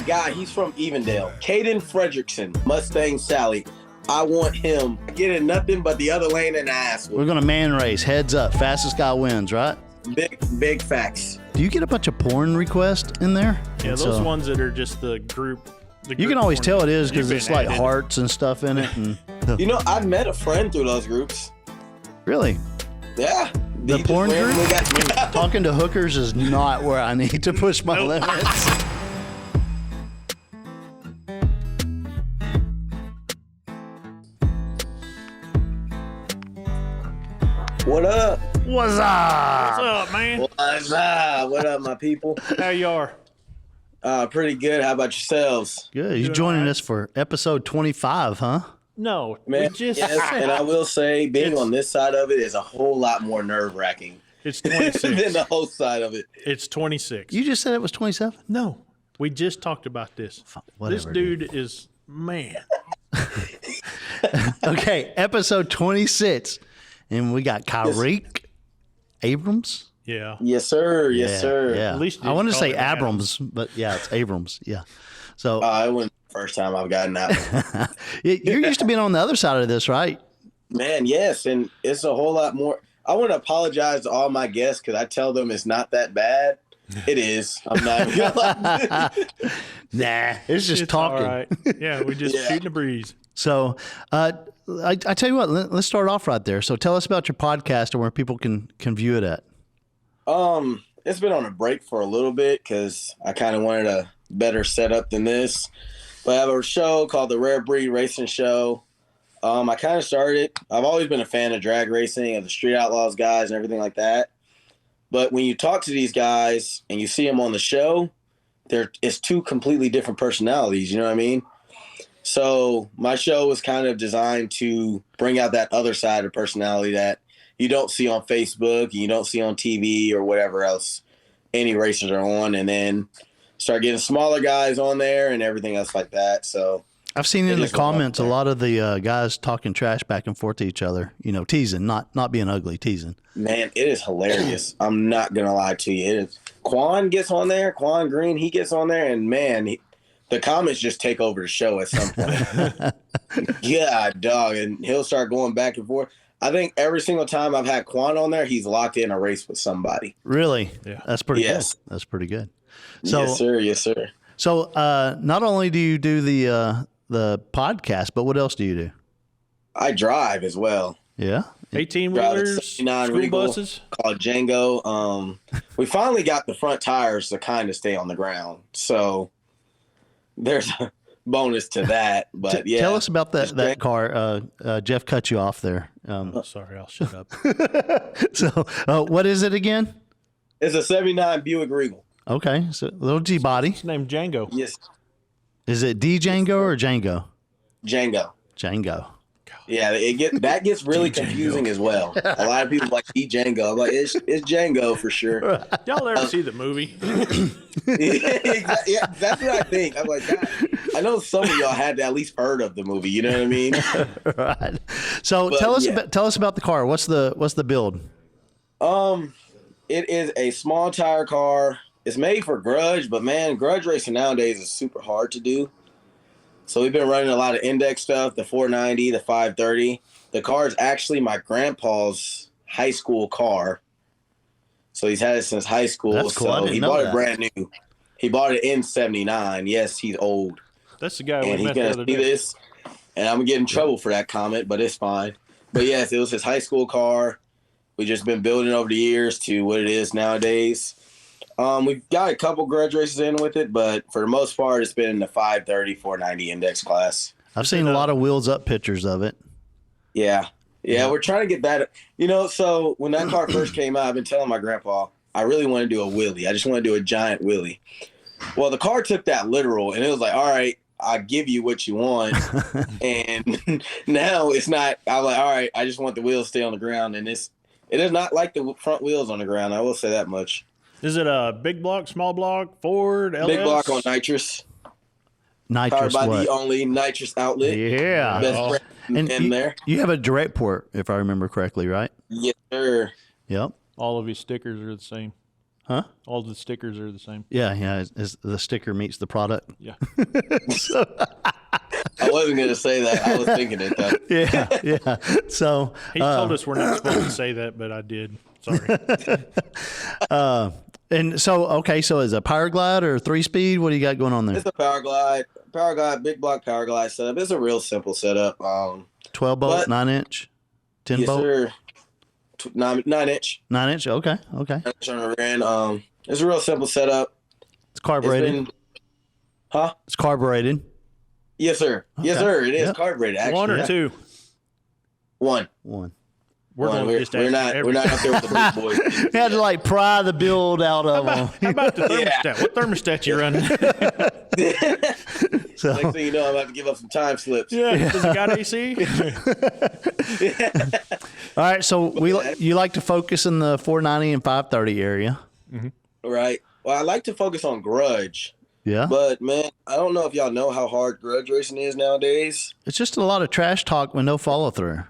guy. He's from Evendale. Caden Fredrickson, Mustang Sally. I want him getting nothing but the other lane and ass. We're going to man race. Heads up. Fastest guy wins, right? Big facts. Do you get a bunch of porn requests in there? Yeah, those ones that are just the group. You can always tell it is because it's like hearts and stuff in it. And you know, I've met a friend through those groups. Really? Yeah. The porn group? Talking to hookers is not where I need to push my limits. What up? What's up? What's up, man? What's up? What up, my people? How you are? Pretty good. How about yourselves? Good. You joining us for episode 25, huh? No, Man, yes, and I will say, being on this side of it is a whole lot more nerve-wracking. It's 26. Than the whole side of it. It's 26. You just said it was 27? No, we just talked about this. Whatever, this dude is, man. Okay, episode 26. And we got Kyreke Abrams. Yeah. Yes, sir. Yes, sir. Yeah. At least I want to say Abrams. Abrams, but yeah, it's Abrams. Yeah. So It wasn't the first time I've gotten that one. you're used to being on the other side of this, right? Man, yes. And it's a whole lot more. I want to apologize to all my guests because I tell them it's not that bad. It is. I'm not even gonna Nah, it's just talking. All right. Yeah, we just shooting the breeze. So I tell you what, let's start off right there. So tell us about your podcast and where people can view it at. It's been on a break for a little bit because I kind of wanted a better setup than this. But I have a show called the Rare Breed Racing Show. I kind of started. I've always been a fan of drag racing, of the Street Outlaws guys and everything like that. But when you talk to these guys and you see them on the show, it's two completely different personalities. You know what I mean? So my show was kind of designed to bring out that other side of personality that you don't see on Facebook, you don't see on TV or whatever else any racers are on, and then start getting smaller guys on there and everything else like that. So I've seen in the comments a lot of the guys talking trash back and forth to each other, teasing, not being ugly, teasing. Man, it is hilarious. I'm not going to lie to you. It is. Quan gets on there, Quan Green, he gets on there, and man, the comments just take over the show at some point. Yeah, dog, and he'll start going back and forth. I think every single time I've had Quan on there, he's locked in a race with somebody. Really? Yeah. That's pretty good. That's pretty good. So, yes, sir. Yes, sir. So not only do you do the podcast, but what else do you do? I drive as well. Yeah. 18-wheelers, school Regal buses. Called Django. We finally got the front tires to kind of stay on the ground. So there's a bonus to that. But yeah. Tell us about that car. Jeff cut you off there. Sorry, I'll shut up. So what is it again? It's a 79 Buick Regal. Okay. So little G body. It's named Django. Yes. Is it D Django or Django? Django. Django. Yeah, that gets really confusing as well. A lot of people like D Django. I'm like, it's Django for sure. Y'all ever see the movie? Yeah, that's what I think. I'm like, God, I know some of y'all had to at least heard of the movie. You know what I mean? Right. So tell us about the car. What's the build? It is a small tire car. It's made for grudge, but man, grudge racing nowadays is super hard to do. So we've been running a lot of index stuff, the 490, the 530. The car is actually my grandpa's high school car. So he's had it since high school. That's cool. So he bought it brand new. He bought it in 79. Yes, he's old. That's the guy and we met he's the going other to see day. this. And I'm going to get in trouble for that comment, but it's fine. But yes, it was his high school car. We've just been building over the years to what it is nowadays. We've got a couple grudge races in with it, but for the most part, it's been in the 530, 490 index class. I've seen a lot of wheels up pictures of it. Yeah, we're trying to get that. So when that car first came out, I've been telling my grandpa, I really want to do a wheelie. I just want to do a giant wheelie. Well, the car took that literal, and it was like, all right, I'll give you what you want. And now it's not. I'm like, all right, I just want the wheels to stay on the ground, and it is not like the front wheels on the ground. I will say that much. Is it a big block, small block, Ford, LS? Big block on Nitrous. Nitrous Powered by what? the only Nitrous outlet. Yeah. Best brand in there. You have a direct port, if I remember correctly, right? Yes, sir. Yep. All of his stickers are the same. Huh? All the stickers are the same. Yeah, yeah. The sticker meets the product. Yeah. So, I wasn't going to say that. I was thinking it, though. yeah. So He told us we're not supposed to say that, but I did. Sorry. and so okay. So is it a power glide or 3-speed? What do you got going on there? It's a power glide, big block power glide setup. It's a real simple setup. 12 bolt, but- 9-inch, 10 Yes, bolt, sir. 9-inch. 9-inch. Okay. 9-inch on the rear end. It's a real simple setup. It's carbureted. Huh? It's carbureted. Yes, sir. Yes, Okay. sir. It is Yep. carbureted. Actually, One or two. One. One. We're One. going to just We're not up there with the big boys. You had to like pry the build out of them. How about the thermostat? What thermostat you running? So, Next thing you know, I'm about to give up some time slips. Yeah. Does it got AC? all right. So you like to focus in the 490 and 530 area. Right. Well, I like to focus on grudge, Yeah. but man, I don't know if y'all know how hard grudge racing is nowadays. It's just a lot of trash talk with no follow through.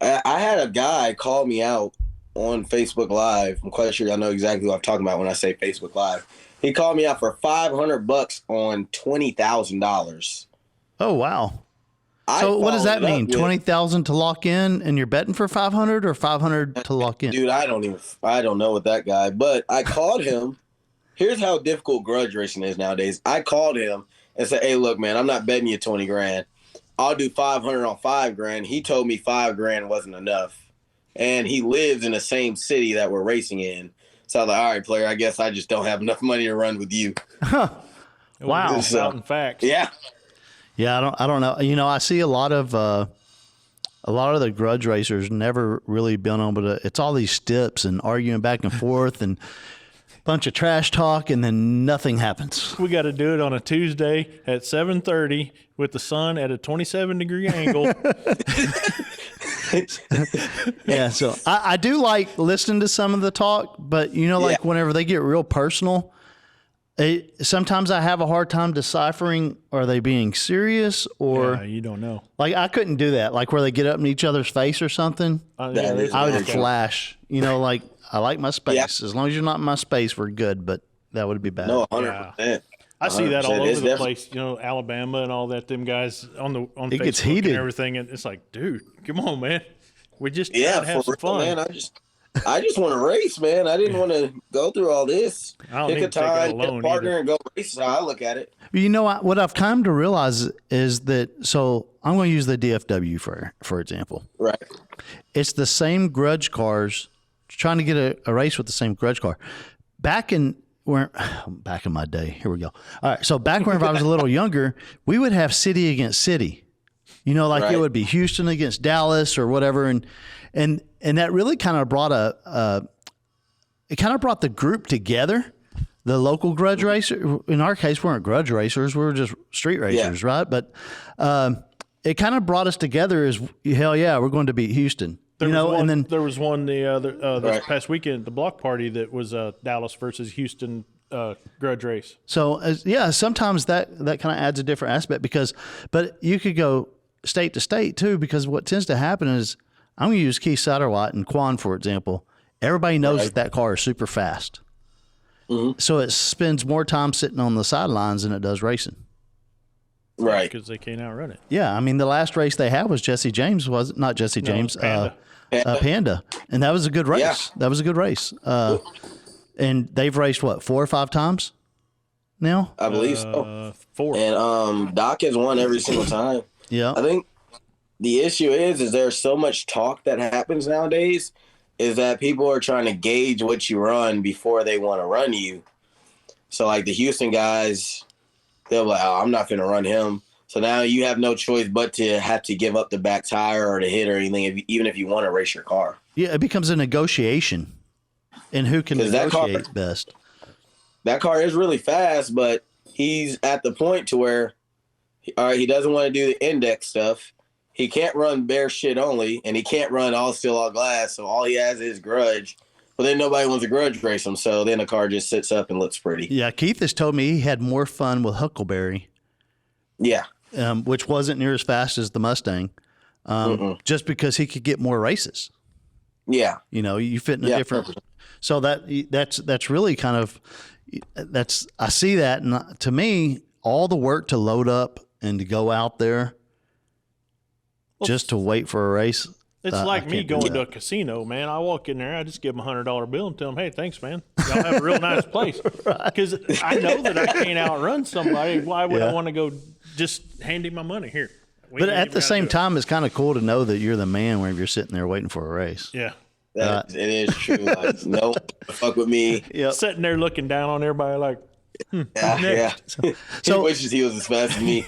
I had a guy call me out on Facebook Live. I'm quite sure y'all know exactly what I'm talking about when I say Facebook Live. He called me out for $500 on $20,000. Oh, wow. So what does that mean? 20,000 to lock in, and you're betting for 500 or 500 to lock in? Dude, I don't know what that guy, but I called him. Here's how difficult grudge racing is nowadays. I called him and said, "Hey, look, man, I'm not betting you 20 grand. I'll do 500 on 5 grand." He told me 5 grand wasn't enough. And he lives in the same city that we're racing in. So I was like, all right, player, I guess I just don't have enough money to run with you. Wow. It's out in fact. Yeah. Yeah, I don't know. You know, I see a lot of the grudge racers never really been able to. It's all these steps and arguing back and forth and bunch of trash talk, and then nothing happens. We got to do it on a Tuesday at 7:30 with the sun at a 27-degree angle. Yeah, so I do like listening to some of the talk, but you know, like whenever they get real personal, sometimes I have a hard time deciphering, are they being serious or Yeah, you don't know. like I couldn't do that. Like where they get up in each other's face or something, That is I would very true. flash. You know, like I like my space. Yeah. As long as you're not in my space, we're good. But that would be bad. No, 100%. I see that all 100%. over It's the definitely- place. You know, Alabama and all that. Them guys on It Facebook gets heated. and everything. And it's like, dude, come on, man. We just Yeah, trying to have for some real, fun. man. I just want to race, man. I didn't want to go through all this. I don't Pick need a to take it time, get a alone partner, either. and go race. Is how I look at it. You know what I've come to realize is that. So I'm going to use the DFW for example. Right. It's the same grudge cars. Trying to get a race with the same grudge car. Back in my day. Here we go. All right. So back when I was a little younger, we would have city against city. You know, like it Right. would be Houston against Dallas or whatever, and that really kind of brought it kind of brought the group together. The local grudge racer. In our case, we weren't grudge racers; we were just street racers, right? But it kind of brought us together. As hell yeah, we're going to beat Houston. There You was know, one, and then there was one the other this Right. past weekend, the block party that was Dallas versus Houston grudge race. so sometimes that kind of adds a different aspect but you could go state to state too, because what tends to happen is I'm going to use Keith Satterwhite and Quan for example. Everybody knows that car is super fast, so it spends more time sitting on the sidelines than it does racing. Right. Because they can't outrun it. Yeah, I mean the last race they had was Jesse James, was it not Jesse James? Panda. Panda, and that was a good race. Yeah. That was a good race. And they've raced what 4 or 5 times now. I believe so. 4. And Doc has won every single time. Yeah, I think the issue is there's so much talk that happens nowadays is that people are trying to gauge what you run before they want to run you. So like the Houston guys, they'll be like, oh, I'm not going to run him. So now you have no choice but to have to give up the back tire or the hit or anything, even if you want to race your car. yeah, it becomes a negotiation, and who can 'Cause that car- negotiate best. That car is really fast, but he's at the point to where, all right, he doesn't want to do the index stuff. He can't run bare shit only, and he can't run all steel, all glass. So all he has is grudge. But then nobody wants to grudge race him, so then the car just sits up and looks pretty. Yeah, Keith has told me he had more fun with Huckleberry, Yeah, which wasn't near as fast as the Mustang, just because he could get more races. Yeah. You know, you fit in a different. 100%. So that's really kind of I see that, and to me, all the work to load up and to go out there just to wait for a race. It's like me going to a casino, man. I walk in there, I just give them $100 bill and tell them, "Hey, thanks, man. Y'all have a real nice place." Because I know that I can't outrun somebody. Why would I want to go just hand him my money here? But at the same time, it's kind of cool to know that you're the man whenever you're sitting there waiting for a race. Yeah. It is true. Like, no, fuck with me. Yep. Sitting there looking down on everybody like, Yeah. He wishes he was as fast as me.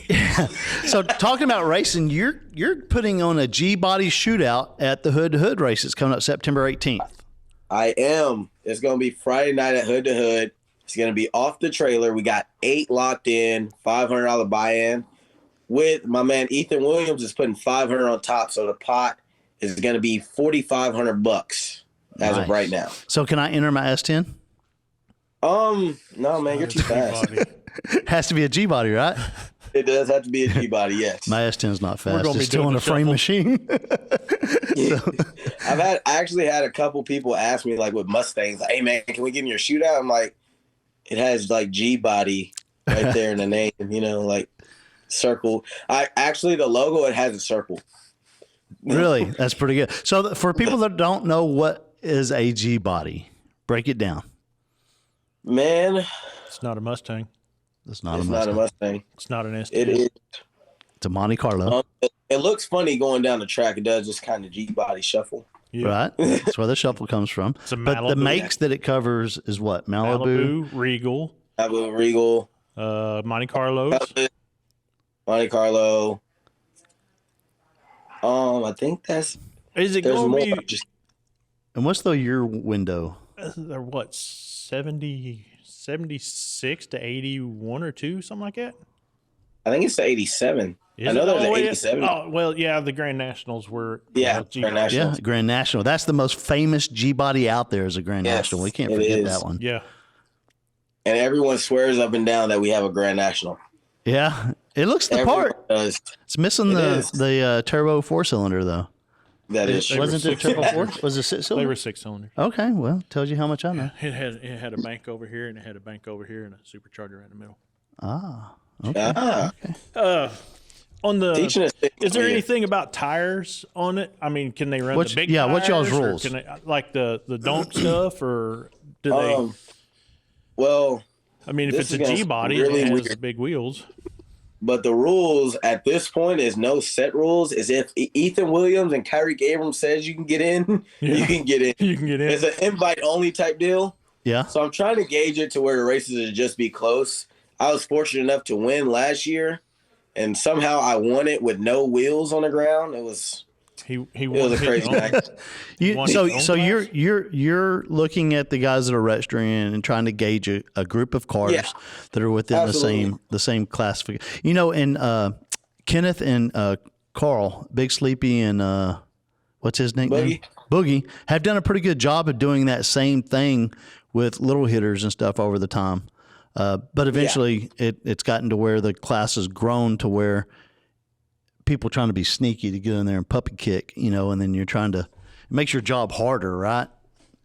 So talking about racing, you're putting on a G-body shootout at the Hood to Hood races coming up September 18th. I am. It's going to be Friday night at Hood to Hood. It's going to be off the trailer. We got 8 locked in, $500 buy-in. With my man Ethan Williams is putting $500 on top, so the pot is going to be $4,500 as of right now. So can I enter my S10? No, man, you're too fast. Has to be a G-body, right? It does have to be a G-body, yes. My S10's not fast. gonna It's be still doing on a the frame shuffle. machine. I actually had a couple people ask me, like, with Mustangs, like, "Hey, man, can we get in your shootout?" I'm like, it has, like, G-body right there in the name, you know, like, circle. The logo, it has a circle. Really? That's pretty good. So for people that don't know what is a G-body, break it down. Man, it's not a Mustang. It's not it's a not a Mustang. Mustang. It's not an ST. It is. It's a Monte Carlo. It looks funny going down the track. It does just kind of G-body shuffle. Yeah. Right? That's where the shuffle comes from. It's a But the Malibu. makes that it covers is what? Malibu, Regal, Regal, Monte Carlos. Monte Carlo. I think that's. Is it There's going more. to be? And what's the year window? They're what 76 to 81 or 2, something like that. I think it's the 87. Is I know it there's all the an way 87. Oh well, yeah. The Grand Nationals were Yeah, G- Grand National. Yeah, Grand National. That's the most famous G-body out there is a Grand Yes, National. We can't it forget is. that one. Yeah. And everyone swears up and down that we have a Grand National. Yeah, it looks the Everyone part. does. It's missing the turbo 4-cylinder though. That is true. Wasn't it turbo 4? Was it 6-cylinder? They were 6-cylinder. Okay, well, tells you how much I know. It had a bank over here and it had a bank over here and a supercharger right in the middle. Ah, okay. On the Teaching us things is there here. anything about tires on it? I mean, can they run What's- the big yeah, tires? what's y'all's or rules? Can they, like the donk stuff, or do they? Well, I mean, if this it's a is gonna G body, really it has weird. the big wheels. but the rules at this point is no set rules. Is if Ethan Williams and Kyreke Abrams says you can get in, you can get in. You can get in. It's an invite only type deal. Yeah. So I'm trying to gauge it to where the races would just be close. I was fortunate enough to win last year, and somehow I won it with no wheels on the ground. It was He it was a crazy night. Won his own So class? you're looking at the guys that are registering and trying to gauge a group of cars Yeah. that are within Absolutely. the same classification. You know, and Kenneth and Carl, Big Sleepy and what's his nickname? Boogie have done a pretty good job of doing that same thing with little hitters and stuff over the time. But eventually it's gotten to where the class has grown to where people trying to be sneaky to get in there and puppy kick, you know, and then you're trying to, it makes your job harder, right?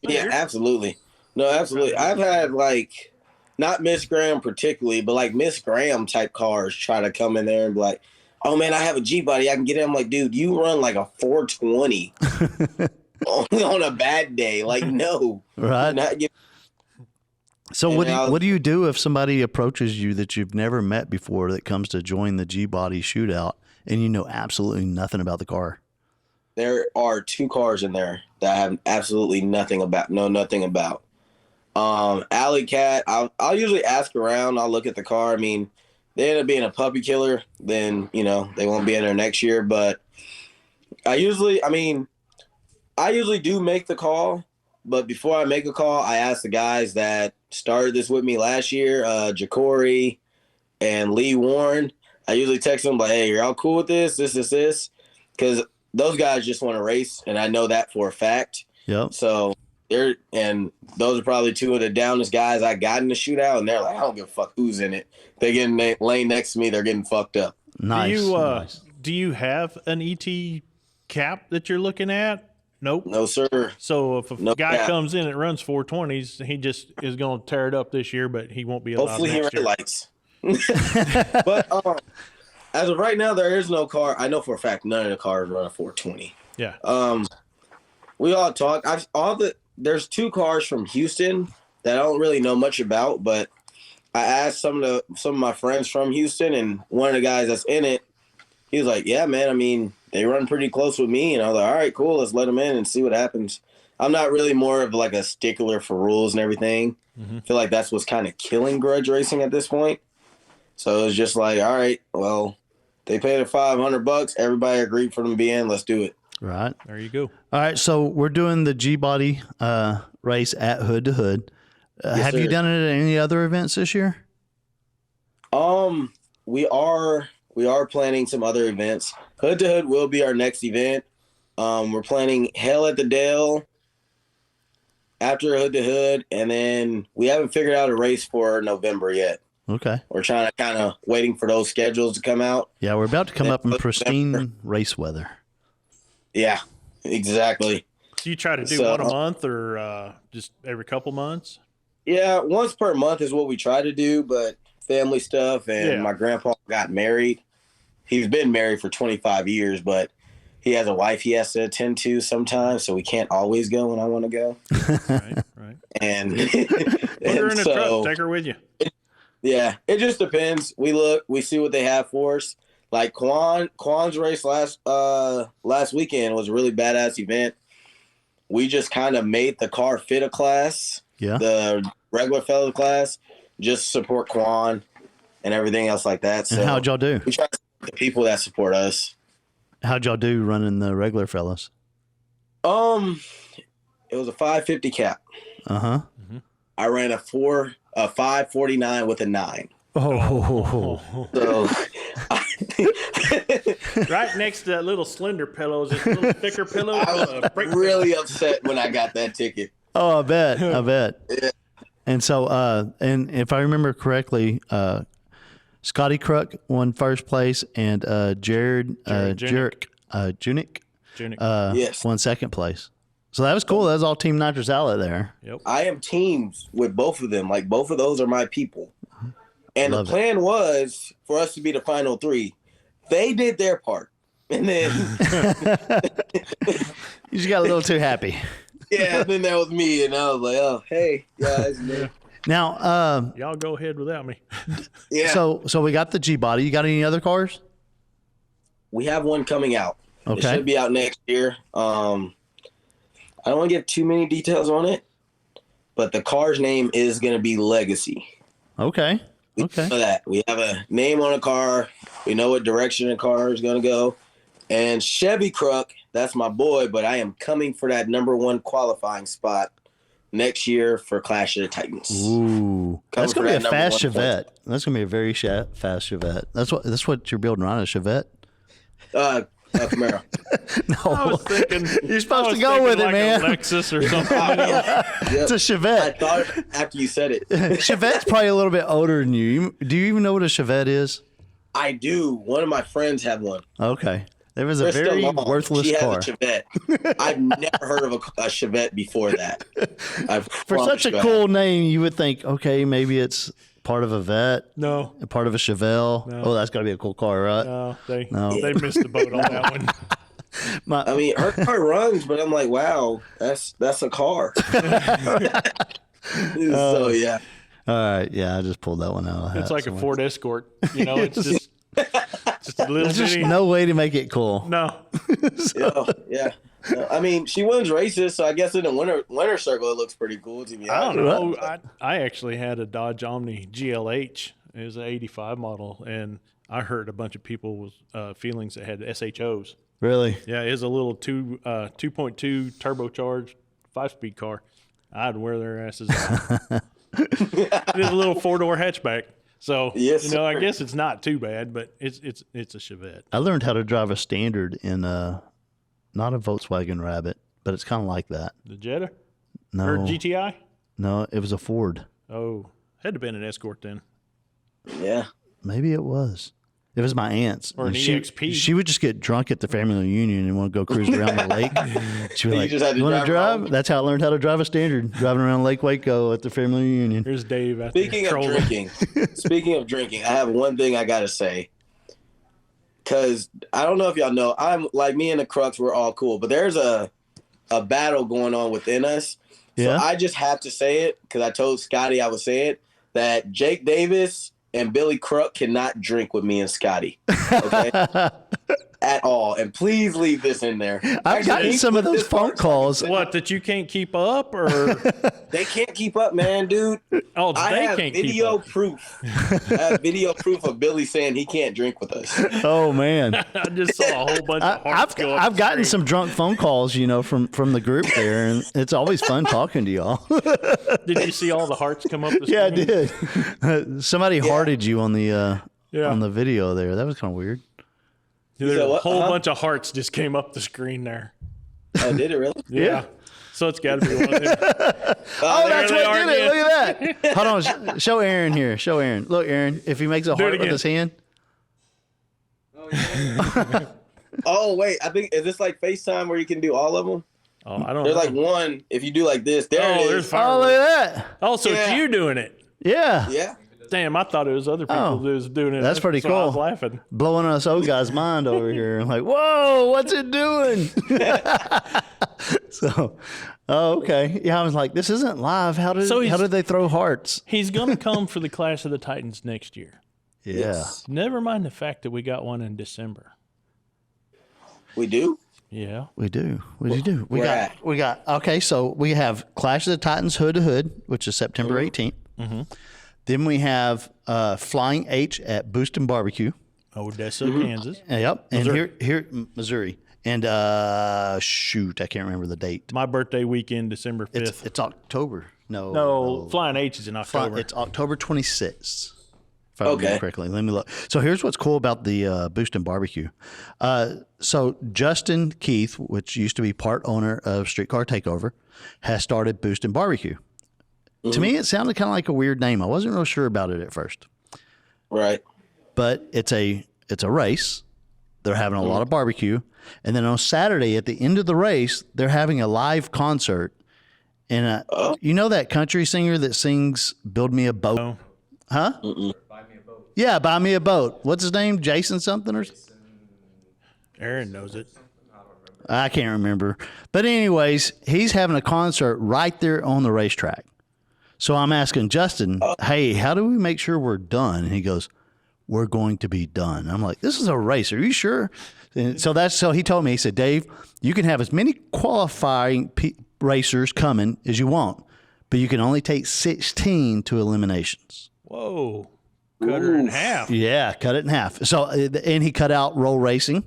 Yeah, absolutely. No, absolutely. I've had like, not Miss Graham particularly, but like Miss Graham type cars try to come in there and be like, "Oh man, I have a G body, I can get in." I'm like, dude, you run like a 420 on a bad day. Like, no, Right. not get. So And what do you do if somebody approaches you that you've never met before that comes to join the G-body shootout and you know absolutely nothing about the car? There are 2 cars in there that I have absolutely nothing about. Alley Cat, I'll usually ask around. I'll look at the car. I mean, they end up being a puppy killer, then, you know, they won't be in there next year. But I usually do make the call. But before I make a call, I ask the guys that started this with me last year, Jacory and Lee Warren. I usually text them like, "Hey, you're all cool with this? This?" Because those guys just want to race, and I know that for a fact. Yep. So those are probably 2 of the downest guys I got in the shootout, and they're like, "I don't give a fuck who's in it. They get in the lane next to me, they're getting fucked up." Nice. Do you nice. do you have an ET cap that you're looking at, Nope. No, sir. So if a No guy cap. comes in that runs 420s, he just is going to tear it up this year, but he won't be allowed Hopefully he next red year. lights. But as of right now, there is no car. I know for a fact none of the cars run a 420. Yeah. We all talk. There's 2 cars from Houston that I don't really know much about, but I asked some of my friends from Houston, and one of the guys that's in it, he was like, "Yeah, man. I mean, they run pretty close with me." And I was like, "All right, cool. Let's let them in and see what happens." I'm not really more of like a stickler for rules and everything. I feel like that's what's kind of killing grudge racing at this point. So it was just like, all right, well, they paid it $500. Everybody agreed for them to be in. Let's do it. Right. There you go. All right. So we're doing the G-Body race at Hood to Hood. Have you sir. done it at any other events this year? We are planning some other events. Hood to Hood will be our next event. We're planning Hell at the Dale after Hood to Hood, and then we haven't figured out a race for November yet. Okay. We're trying to kind of waiting for those schedules to come out. Yeah, we're about to come up in pristine race weather. Yeah, exactly. So you try to do one a month or just every couple months? Yeah, once per month is what we try to do, but family stuff, and my grandpa got married. He's been married for 25 years, but he has a wife he has to attend to sometimes, so we can't always go when I want to go. Right. And, Put her in a truck, take her with you. Yeah, it just depends. We look, we see what they have for us. Like Quan's race last weekend was a really badass event. We just kind of made the car fit a class, the regular fellow class, just support Quan and everything else like that. So and how'd y'all do? We try to support the people that support us. How'd y'all do running the regular fellas? It was a 550 cap. I ran a 549 with a 9. Oh. So right next to that little slender pillow is this little thicker pillow. I was really upset when I got that ticket. Oh, I bet. Yeah. And so, and if I remember correctly, Scotty Crook won first place, and Jared Junick Yes. won second place. So that was cool. That was all Team Nitrous Outlet there. Yep. I am teams with both of them. Like, both of those are my people. And the plan was for us to be the final 3. They did their part. And then you just got a little too happy. Yeah, and then that was me. And I was like, oh, hey, guys. Now, y'all go ahead without me. Yeah. So we got the G-Body. You got any other cars? We have one coming out. Okay. It should be out next year. I don't want to give too many details on it, but the car's name is going to be Legacy. Okay. We know that. We have a name on a car. We know what direction the car is going to go. And Chevy Crook, that's my boy, but I am coming for that #1 qualifying spot next year for Clash of the Titans. Ooh. That's going to be a fast Chevette. Point. That's going to be a very fast Chevette. That's what you're building on, a Chevette? Camaro. No. I was thinking you're supposed to go with it, like man. A Lexus or something. It's a Chevette. I thought after you said it. Chevette's probably a little bit older than you. Do you even know what a Chevette is? I do. One of my friends had one. Okay. There was a Krista very Long, worthless she car. Has a Chevette. I've never heard of a Chevette before that. For such a cool name, you would think, okay, maybe it's part of a vet. No. Part of a Chevelle. No. Oh, that's got to be a cool car, right? No, they missed the boat on that one. I mean, her car runs, but I'm like, wow, that's a car. So yeah. All right, yeah, I just pulled that one out. It's like a Ford Escort. You know, it's just a little There's just bitty. no way to make it cool. No. Yeah. No, I mean, she wins races, so I guess in the winter circle, it looks pretty cool to me. I don't know. I actually had a Dodge Omni GLH. It was an 85 model, and I heard a bunch of people's feelings that had SHOs. Really? Yeah, it was a little 2.2 turbocharged 5-speed car. I'd wear their asses out. It is a little 4-door hatchback. So, yes, I guess it's not too bad, but it's a Chevette. I learned how to drive a Standard in not a Volkswagen Rabbit, but it's kind of like that. The Jetta? No. Or GTI? No, it was a Ford. Oh, had to have been an Escort then. Yeah. Maybe it was. It was my aunt's. Or an And EXP. She would just get drunk at the family reunion and want to go cruise around the lake. She'd be like, just had to "You want to drive drive?" That's how I learned how to drive a Standard, driving around Lake Waco at the family reunion. Here's Dave out Speaking there of trolling. speaking of drinking, I have one thing I gotta say. Cause I don't know if y'all know, I'm like me and the Crux, we're all cool, but there's a battle going on within us. Yeah. So I just have to say it because I told Scotty I would say it that Jake Davis and Billy Crook cannot drink with me and Scotty. Okay. At all. And please leave this in there. I've gotten some of those phone calls. What, that you can't keep up, or They can't keep up, man, dude. oh, I they have can't keep video up? proof. I have video proof of Billy saying he can't drink with us. Oh man, I just saw a whole bunch of hearts go up I've the gotten screen. some drunk phone calls, from the group there, and it's always fun talking to y'all. Did you see all the hearts come up the screen? Yeah, I did. Somebody hearted you on the Yeah. on the video there. That was kind of weird. There's said a what? whole Uh-huh. bunch of hearts just came up the screen there. Oh, did it really? Yeah. So it's got to be one of them. Oh, that's they what are did it. again. Look at that. Hold on. Show Aaron here. Show Aaron. Look, Aaron, if he makes a it heart with again. his hand. Oh, wait. I think, is this like FaceTime where you can do all of them? Oh, I don't There's know. like one, if you do like this, there Oh, it there's is. fire. Oh, look at that. Oh, so it's Yeah. you doing it. Yeah. Yeah. Damn, I thought it was other people Oh, that was doing it. that's pretty why I was cool. laughing. Blowing us old guy's mind over here. I'm like, whoa, what's it doing? So, oh, okay. Yeah, I was like, this isn't live. How did they throw hearts? He's going to come for the Clash of the Titans next year. Yeah. Yes. Never mind the fact that we got one in December. We do? Yeah. We do. What did you do? Where at? We got, okay, so we have Clash of the Titans Hood to Hood, which is September 18th. Mm-hmm. Then we have Flying H at Booston Barbecue. Odessa, Kansas. Yep. And Missouri. here, Missouri. And shoot, I can't remember the date. My birthday weekend, December 5th. It's October. No. No, Flying H is in October. It's October 26th. If I remember Okay. correctly. Let me look. So here's what's cool about the Booston Barbecue. So Justin Keith, which used to be part owner of Streetcar Takeover, has started Booston Barbecue. To me, it sounded kind of like a weird name. I wasn't real sure about it at first, Right. but it's a race. They're having a lot of barbecue, and then on Saturday at the end of the race, they're having a live concert. And you know that country singer that sings "Build Me a Boat"? No. Huh? Yeah, buy me a boat. What's his name? Jason something or? Aaron knows it. I can't remember. But anyways, he's having a concert right there on the racetrack. So I'm asking Justin, hey, how do we make sure we're done? And he goes, we're going to be done. I'm like, this is a race. Are you sure? And so he told me, he said, Dave, you can have as many qualifying racers coming as you want, but you can only take 16 to eliminations. Whoa. Cut her in half. Yeah, cut it in half. So, and he cut out roll racing.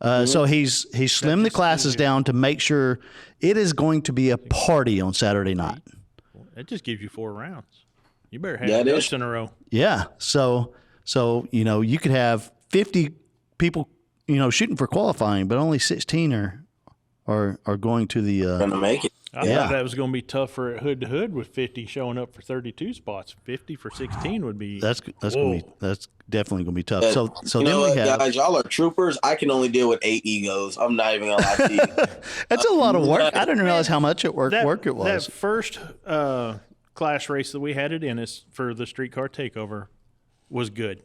So he's slimmed the classes down to make sure it is going to be a party on Saturday night. That just gives you 4 rounds. You better have That ducks is- in a row. Yeah. So you could have 50 people, shooting for qualifying, but only 16 are going to the. Gonna make it. I Yeah. thought that was going to be tougher at Hood to Hood with 50 showing up for 32 spots. 50 for 16 would be. That's definitely gonna be tough. But So you then know we what, have. guys, y'all are troopers. I can only deal with 8 egos. I'm not even gonna lie to you. That's a lot of work. I didn't realize how much work it was. That first Clash race that we had it in is for the Streetcar Takeover was good.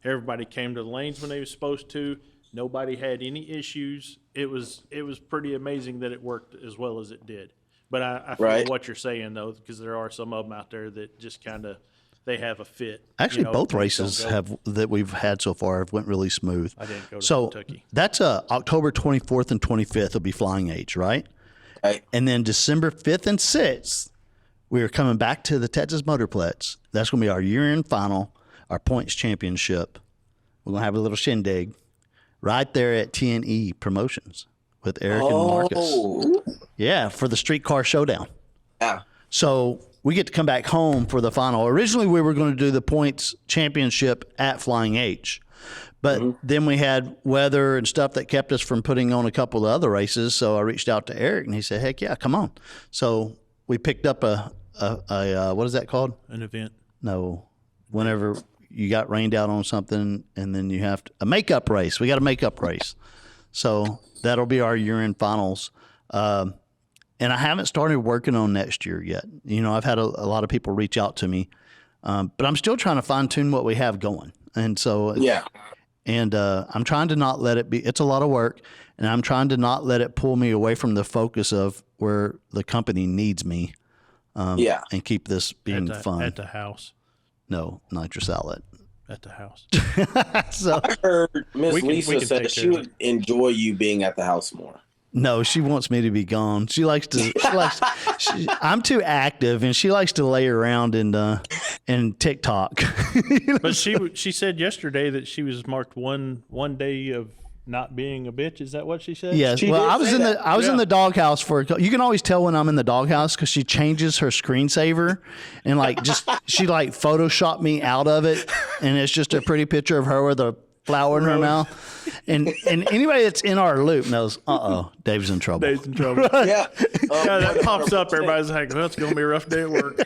Everybody came to the lanes when they were supposed to. Nobody had any issues. It was pretty amazing that it worked as well as it did. But I feel Right. what you're saying though, because there are some of them out there that just kind of they have a fit. Actually, both things races don't go. that we've had so far have went really smooth. I didn't go to So Kentucky. that's October 24th and 25th will be Flying H, right? Right. And then December 5th and 6th, we're coming back to the Texas Motorplex. That's going to be our year-end final, our points championship. We're going to have a little shindig right there at TNE Promotions with Eric and Marcus. Oh, Yeah, for the Streetcar Showdown. yeah. So we get to come back home for the final. Originally, we were going to do the points championship at Flying H. But then we had weather and stuff that kept us from putting on a couple of other races. So I reached out to Eric, and he said, heck yeah, come on. So we picked up a what is that called? An event. No, whenever you got rained out on something, and then you have a makeup race. We got a makeup race. So that'll be our year-end finals. And I haven't started working on next year yet. You know, I've had a lot of people reach out to me, but I'm still trying to fine-tune what we have going. And so, and I'm trying to not let it be, it's a lot of work, and I'm trying to not let it pull me away from the focus of where the company needs me. And keep this being fun. At the house. No, Nitrous outlet. At the house. So I heard Miss Lisa said she would enjoy you being at the house more. No, she wants me to be gone. She likes to. I'm too active, and she likes to lay around and TikTok. But she said yesterday that she was marked one day of not being a bitch. Is that what she said? Yes. Well, I was in the doghouse you can always tell when I'm in the doghouse because she changes her screensaver and she photoshopped me out of it, and it's just a pretty picture of her with a flower in her mouth. And anybody that's in our loop knows, Dave's in trouble. Dave's in trouble. Yeah. That pops up. Everybody's like, well, it's going to be a rough day at work.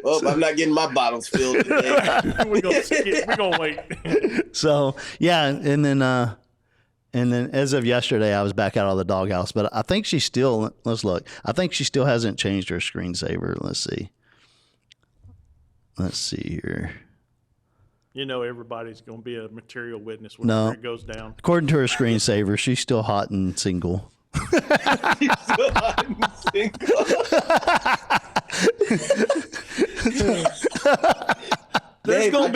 Well, I'm not getting my bottles filled today. We're going to wait. So, yeah. And then as of yesterday, I was back out of the doghouse, but I think she still, let's look. I think she still hasn't changed her screensaver. Let's see here. You know, everybody's going to be a material witness whenever it goes down. According to her screensaver, she's still hot and single. There's going to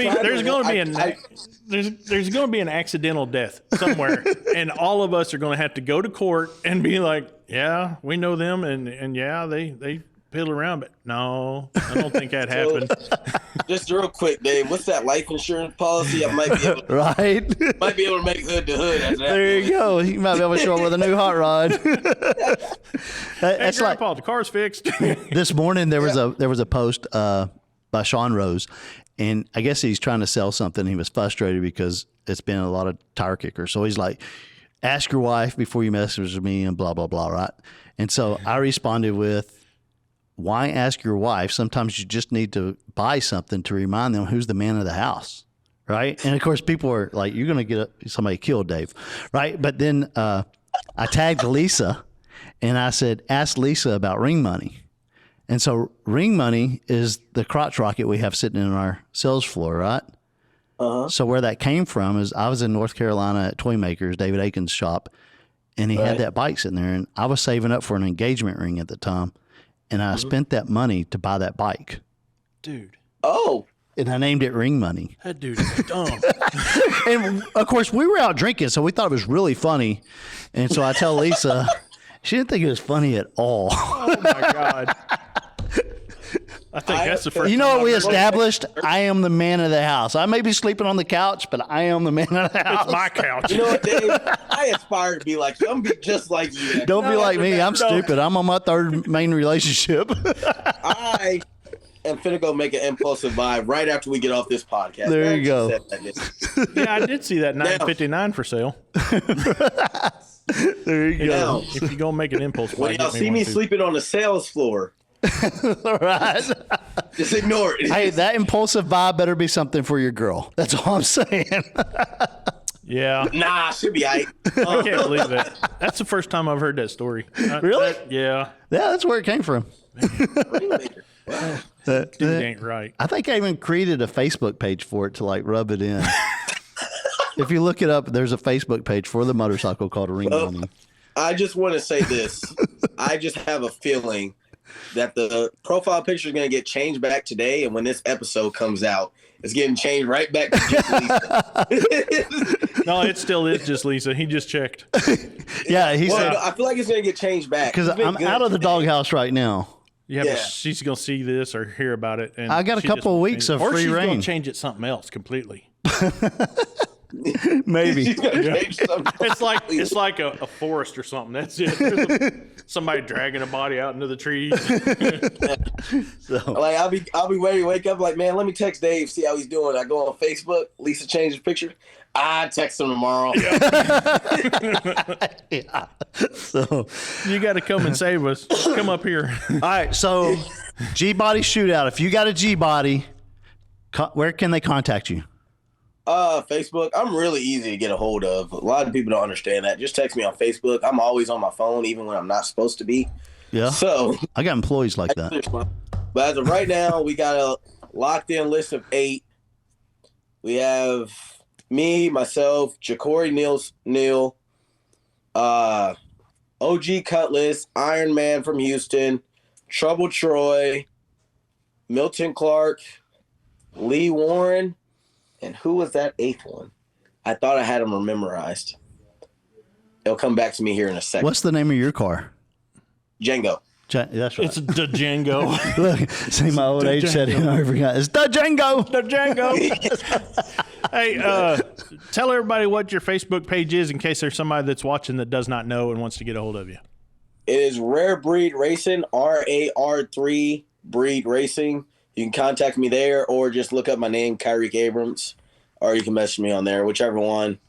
be an accidental death somewhere, and all of us are going to have to go to court and be like, yeah, we know them, and yeah, they piddle around, but no, I don't think that happened. Just real quick, Dave, what's that life insurance policy? I might be able to, might be able to make hood to hood. There you go. You might be able to show up with a new hot rod. That's hey, Grandpa, the car's fixed. This morning there was a post by Sean Rose, and I guess he's trying to sell something. He was frustrated because it's been a lot of tire kickers. So he's like, ask your wife before you message me and blah, blah, blah, right? And so I responded with, why ask your wife? Sometimes you just need to buy something to remind them who's the man of the house, right? And, of course, people are like, you're going to get somebody killed, Dave, right? But then I tagged Lisa, and I said, ask Lisa about ring money. And so ring money is the crotch rocket we have sitting in our sales floor, right? Uh-huh. So where that came from is I was in North Carolina at Toy Makers, David Aiken's shop, and he had that bike sitting there, and I was saving up for an engagement ring at the time. And I spent that money to buy that bike. Dude. Oh. And I named it Ring Money. That dude is dumb. And, of course, we were out drinking, so we thought it was really funny. And so I tell Lisa, she didn't think it was funny at all. Oh, my God. I think that's the first. You know what we established? I am the man of the house. I may be sleeping on the couch, but I am the man of the house. It's my couch. You know what, Dave? I aspire to be like you. I'm be just like you. Don't be like me. I'm stupid. I'm on my third main relationship. I am finna go make an impulsive buy right after we get off this podcast. There you go. Yeah, I did see that $9.59 for sale. There you go. If you're gonna make an impulse buy, when y'all see me sleeping on the sales floor. All right. Just ignore it. Hey, that impulsive buy better be something for your girl. That's all I'm saying. Yeah. Nah, she'll be right. I can't believe that. That's the first time I've heard that story. Really? Yeah. Yeah, that's where it came from. Wow. Dude ain't right. I think I even created a Facebook page for it to rub it in. If you look it up, there's a Facebook page for the motorcycle called Ring Money. I just want to say this. I just have a feeling that the profile picture is going to get changed back today, and when this episode comes out, it's getting changed right back to just Lisa. No, it still is just Lisa. He just checked. Yeah, he said. I feel like it's going to get changed back. Because I'm out of the doghouse right now. Yeah, but she's going to see this or hear about it. And I got a couple of weeks of free reign. Or she's going to change it something else completely. Maybe. It's like a forest or something. That's it. Somebody dragging a body out into the trees. So. Like I'll be ready to wake up like, man, let me text Dave, see how he's doing. I go on Facebook, Lisa changed his picture. I text him tomorrow. Yeah. So you got to come and save us. Come up here. All right, so G-body shootout. If you got a G-body, Where can they contact you? Facebook. I'm really easy to get a hold of. A lot of people don't understand that. Just text me on Facebook. I'm always on my phone, even when I'm not supposed to be. Yeah. So I got employees like that. But as of right now, we got a locked-in list of 8. We have me, myself, Ja'Cory Neal, OG Cutlass, Iron Man from Houston, Trouble Troy, Milton Clark, Lee Warren, and who was that 8th one? I thought I had them memorized. It'll come back to me here in a second. What's the name of your car? Django. That's right. It's the Django. Look, see my old age setting. I forgot. It's the Django. The Django. Hey, tell everybody what your Facebook page is in case there's somebody that's watching that does not know and wants to get a hold of you. It is Rare Breed Racing, RAR3 Breed Racing. You can contact me there or just look up my name, Kyreke Abrams, or you can message me on there, whichever one.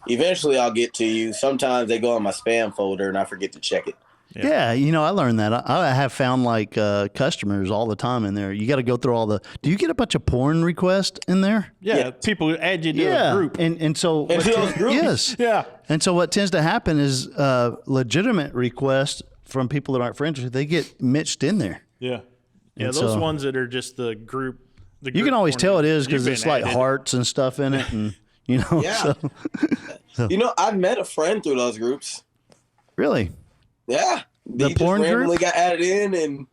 Eventually, I'll get to you. Sometimes they go in my spam folder and I forget to check it. Yeah, I learned that. I have found like customers all the time in there. You got to go through all the. Do you get a bunch of porn requests in there? Yeah, people add you to a group. And so yes, yeah. And so what tends to happen is legitimate requests from people that aren't friends. They get mixed in there. Yeah, yeah. Those ones that are just the group. You can always tell it is because it's like hearts and stuff in it, and Yeah. So. I've met a friend through those groups. Really? Yeah, the he porn just randomly group got added in, and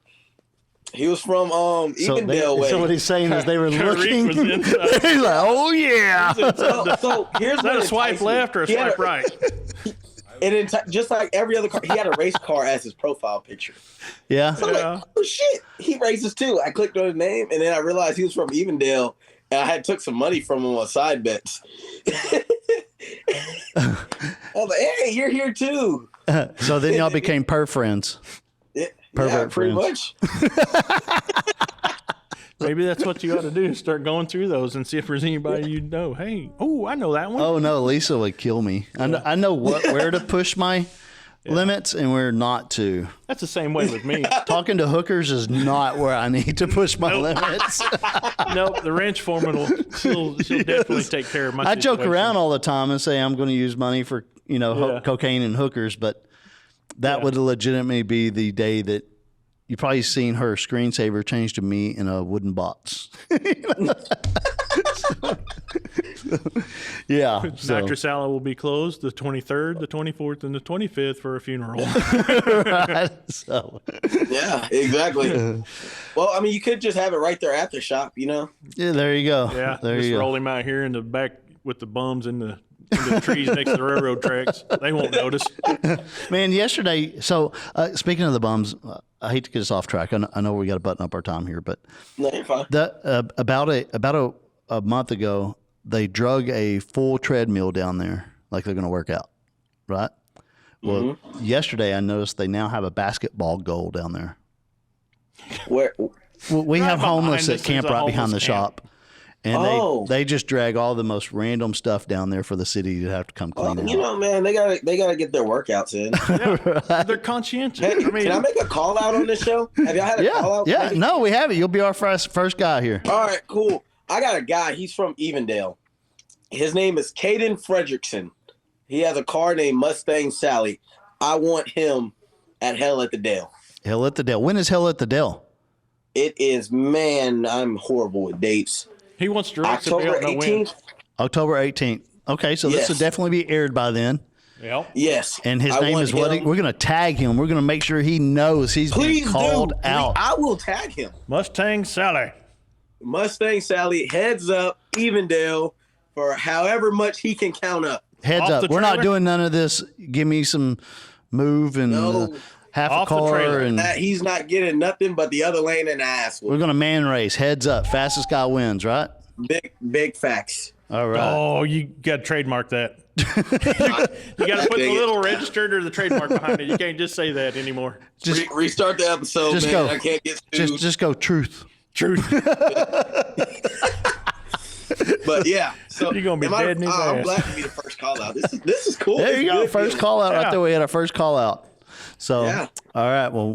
he was from Evendale way. So what he's saying is they were looking. Was he's like, oh yeah. So here's is that a swipe left or a swipe right? And just like every other car, he had a race car as his profile picture. Yeah. So I'm like, oh shit, he races too. I clicked on his name, and then I realized he was from Evendale, and I had took some money from him on side bets. I was like, hey, you're here too. So then y'all became friends. Pervert pretty friends. much. Maybe that's what you ought to do. Start going through those and see if there's anybody you know. Hey, I know that one. Oh no, Lisa would kill me. I know where to push my limits and where not to. That's the same way with me. Talking to hookers is not where I need to push my limits. Nope, the ranch foreman she'll definitely take care of my I situation. joke around all the time and say I'm going to use money for cocaine and hookers, but that would legitimately be the day that you probably seen her screensaver change to me in a wooden box. Yeah. Nitrous Alley will be closed the 23rd, the 24th, and the 25th for a funeral. Right. So. Yeah, exactly. Well, I mean, you could just have it right there at the shop, Yeah, there you go. Yeah, there just you roll go. him out here in the back with the bums in the trees next to the railroad tracks. They won't notice. Man, yesterday, so speaking of the bums, I hate to get us off track. I know we got to button up our time here, but no, you're fine. About a month ago, they drug a full treadmill down there like they're going to work out, right? Well, yesterday I noticed they now have a basketball goal down there. Where? Well, we have homeless that camp right behind the camp. shop. And they just drag all the most random stuff down there for the city to have to come clean out. Man, they gotta get their workouts in. Yeah, they're conscientious. Hey, can I make a call out on this show? Have y'all had a call out? Yeah, no, we haven't. You'll be our first guy here. All right, cool. I got a guy. He's from Evendale. His name is Caden Fredrickson. He has a car named Mustang Sally. I want him at Hell at the Dale. Hell at the Dale. When is Hell at the Dale? It is, man, I'm horrible with dates. He wants to race October 18th. October 18th. Okay, so this will definitely be aired by then. Yep. Yes. And his name is what? We're going to tag him. We're going to make sure he knows he's being called out. I will tag him. Mustang Sally. Mustang Sally, heads up, Evendale, for however much he can count up. Heads up. We're not doing none of this. Give me some move and half a car. And he's not getting nothing but the other lane and the ass. We're going to man race. Heads up. Fastest guy wins, right? Big facts. All right. Oh, you got to trademark that. You got to put the little registered or the trademark behind it. You can't just say that anymore. Just restart the episode, just man. Go. I can't get sued. Just go truth. But yeah, so you're gonna be dead in his ass. I'm glad to be the first call out. This is cool. There you go. First call out right there. We had our first call out. So all right, well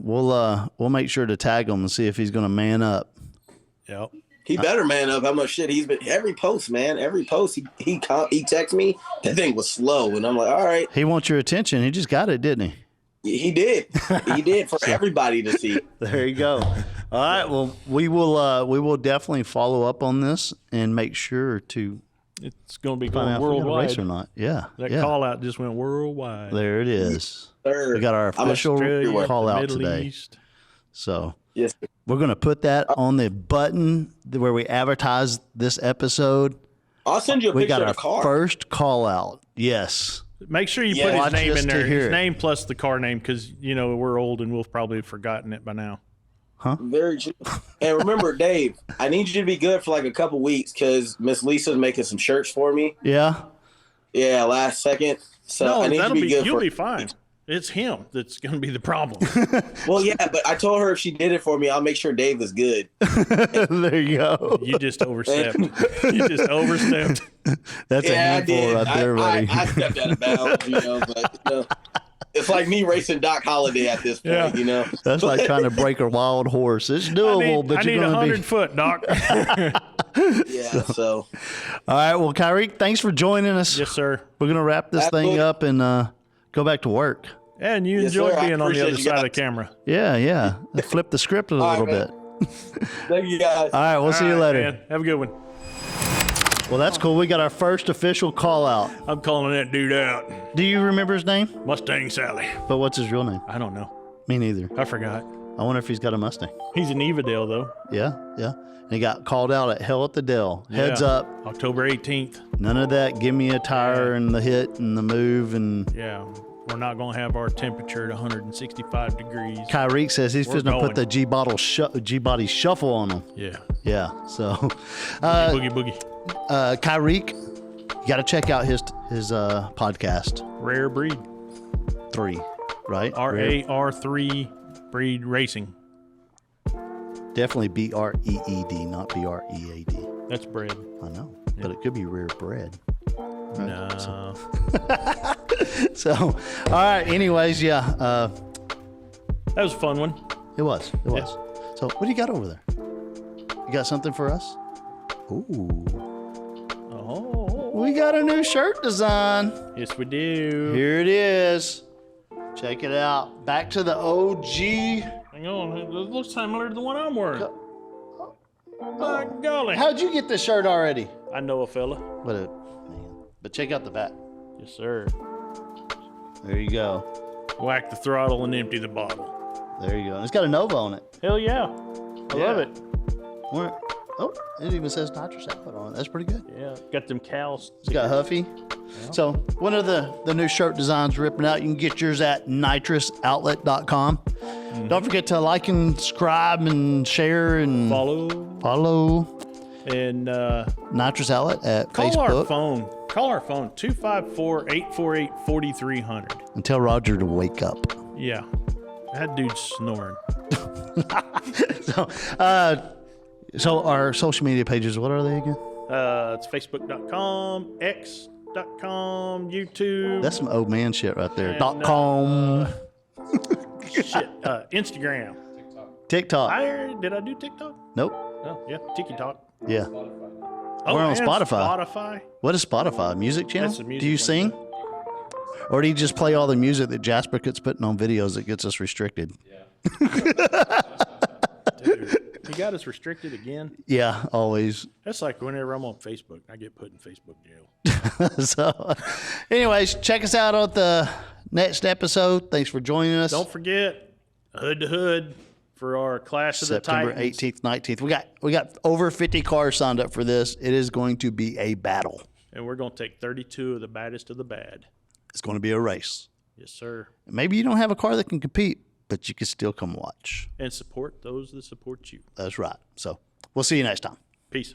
we'll make sure to tag him and see if he's going to man up. Yep. He better man up how much shit he's been. Every post, man. Every post he texts me. That thing was slow, and I'm like, all right. He wants your attention. He just got it, didn't he? He did. He did for everybody to see. There you go. All right. Well, we will definitely follow up on this and make sure to It's going to be find going out if we got a worldwide. race or not. Yeah. That yeah. call out just went worldwide. There it is. Sir. We got our official Australia, call out Middle today. East. So Yes. we're going to put that on the button where we advertise this episode. I'll send you a We picture got of our the car. first call out. Yes. Make sure you Yeah. put his Watch name this in to there. hear His it. name plus the car name, because we're old and we'll probably have forgotten it by now. Very true. And remember, Dave, I need you to be good for like a couple weeks because Miss Lisa's making some shirts for me. Yeah. Yeah, last second. So No, I need you to be good. you'll for be fine. It's him that's going to be the problem. Well, yeah, but I told her if she did it for me, I'll make sure Dave is good. There you go. You just overstepped. You just overstepped. That's a Yeah, I handful did. right there, buddy. I stepped out of bounds, but it's like me racing Doc Holliday at this point, Yeah. That's like trying to break a wild horse. It's doable, but I you're need going to 100 be. foot, Doc. Yeah, so All right. Well, Kyreke, thanks for joining us. Yes, sir. We're going to wrap this thing Absolutely. up and go back to work. And you Yes, enjoyed sir. I being on the appreciate other you side of the guys. camera. Yeah. Flip the script a little right, bit. thank you guys. All right. We'll see you All right, later. man. Have a good one. Well, that's cool. We got our first official call out. I'm calling that dude out. Do you remember his name? Mustang Sally. But what's his real name? I don't know. Me neither. I forgot. I wonder if he's got a Mustang. He's an Evadale, though. Yeah. And he got called out at Hell at the Dell. Heads Yeah. up. October 18th. None of that. Give me a tire and the hit and the move. And Yeah. We're not going to have our temperature at 165 degrees. Kyreke says he's We're fitting to going. put the G-body shuffle on him. Yeah. Yeah. So, Boogie Boogie. Kyreke, you got to check out his podcast. Rare Breed. 3, right? RAR3 Breed Racing. Definitely BREED, not BREAD. That's bread. I know, but it could be rare bread. No. So, all right. Anyways, yeah, That was a fun one. it was. So, what do you got over there? You got something for us? Ooh, Oh. we got a new shirt design. Yes, we do. Here it is. Check it out. Back to the OG. Hang on. It looks similar to the one I'm wearing. My golly. How'd you get this shirt already? I know a fella. But check out the back. Yes, sir. There you go. Whack the throttle and empty the bottle. There you go. And it's got a Nova on it. Hell yeah. I love it. Oh, it even says Nitrous output on it. That's pretty good. Yeah. Got them cows. It's got Huffy. So one of the new shirt designs ripping out. You can get yours at nitrousoutlet.com. Don't forget to like and subscribe and share and follow And Nitrous Outlet at call Facebook. our phone. Call our phone, 254-848-4300. And tell Roger to wake up. Yeah. That dude's snoring. So our social media pages, what are they again? It's facebook.com, x.com, YouTube. That's some old man shit right there. And, .com. Instagram. TikTok. Did I do TikTok? Nope. Oh, yeah. TikTok. Yeah. Oh, We're on and Spotify. Spotify. What is Spotify? Music channel? That's a music Do you one, sing? Or do you just play all the music that Jasper gets putting on videos that gets us restricted? Dude, he got us restricted again. Yeah, always. That's like whenever I'm on Facebook, I get put in Facebook jail. So, anyways, check us out on the next episode. Thanks for joining us. Don't forget, Hood to Hood for our Clash of September the Titans. 18th, 19th. We got over 50 cars signed up for this. It is going to be a battle. And we're going to take 32 of the baddest of the bad. It's going to be a race. Yes, sir. Maybe you don't have a car that can compete, but you can still come watch. And support those that support you. That's right. So we'll see you next time. Peace.